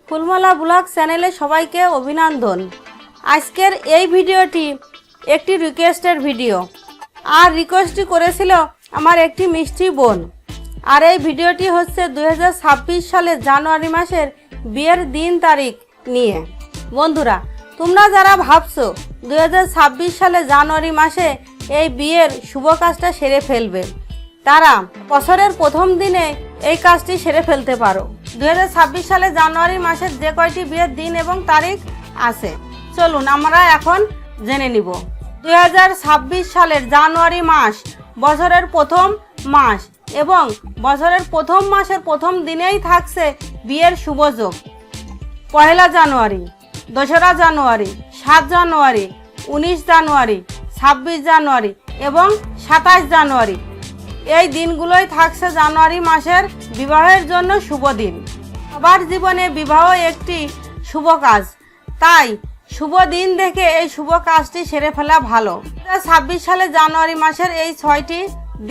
Phulmala blog চ্যানেলে সবাইকে অভিনন্দন। আজকের এই ভিডিওটি একটি রিকোয়েস্টের ভিডিও, আর রিকোয়েস্টটি করেছিল আমার একটি মিষ্টি বোন। আর এই ভিডিওটি হচ্ছে 2026 সালের জানুয়ারি মাসের বিয়ের দিন তারিখ নিয়ে। বন্ধুরা, তোমরা যারা ভাবছো 2026 সালে জানুয়ারি মাসে এই বিয়ের শুভ কাজটা সেরে ফেলবে, তারা বছরের প্রথম দিনে এই কাজটি সেরে ফেলতে পারো। 2026 সালে জানুয়ারি মাসের যে কয়টি বিয়ের দিন এবং তারিখ আছে, চলুন আমরা এখন জেনে নিব। 2026 সালের জানুয়ারি মাস বছরের প্রথম মাস এবং বছরের প্রথম মাসের প্রথম দিনেই থাকছে বিয়ের শুভযোগ। 1 জানুয়ারি, 2 জানুয়ারি, 7 জানুয়ারি, 19 জানুয়ারি, 26 জানুয়ারি এবং 27 জানুয়ারি। এই দিনগুলোই থাকছে জানুয়ারি মাসের বিবাহের জন্য শুভ দিন। সবার জীবনে বিবাহ একটি শুভ কাজ, তাই শুভ দিন দেখে এই শুভ কাজটি সেরে ফেলা ভালো। 2026 সালে জানুয়ারি মাসের এই 6টি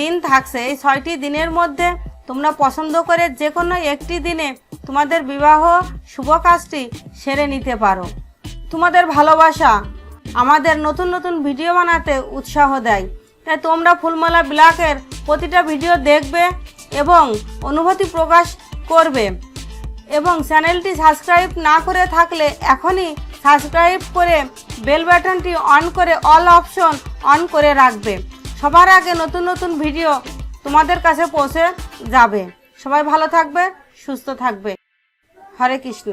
দিন থাকছে। এই 6টি দিনের মধ্যে তোমরা পছন্দ করে যে কোনো একটি দিনে তোমাদের বিবাহ শুভ কাজটি সেরে নিতে পারো। তোমাদের ভালোবাসা আমাদের নতুন নতুন ভিডিও বানাতে উৎসাহ দেয়, তাই তোমরা ফুলমালা ব্লগের প্রতিটা ভিডিও দেখবে এবং অনুভূতি প্রকাশ করবে। এবং চ্যানেলটি সাবস্ক্রাইব না করে থাকলে এখনই সাবস্ক্রাইব করে বেল বাটনটি অন করে অল অপশন অন করে রাখবে। সবার আগে নতুন নতুন ভিডিও তোমাদের কাছে পৌঁছে যাবে। সবাই ভালো থাকবে, সুস্থ থাকবে। হরে কৃষ্ণ।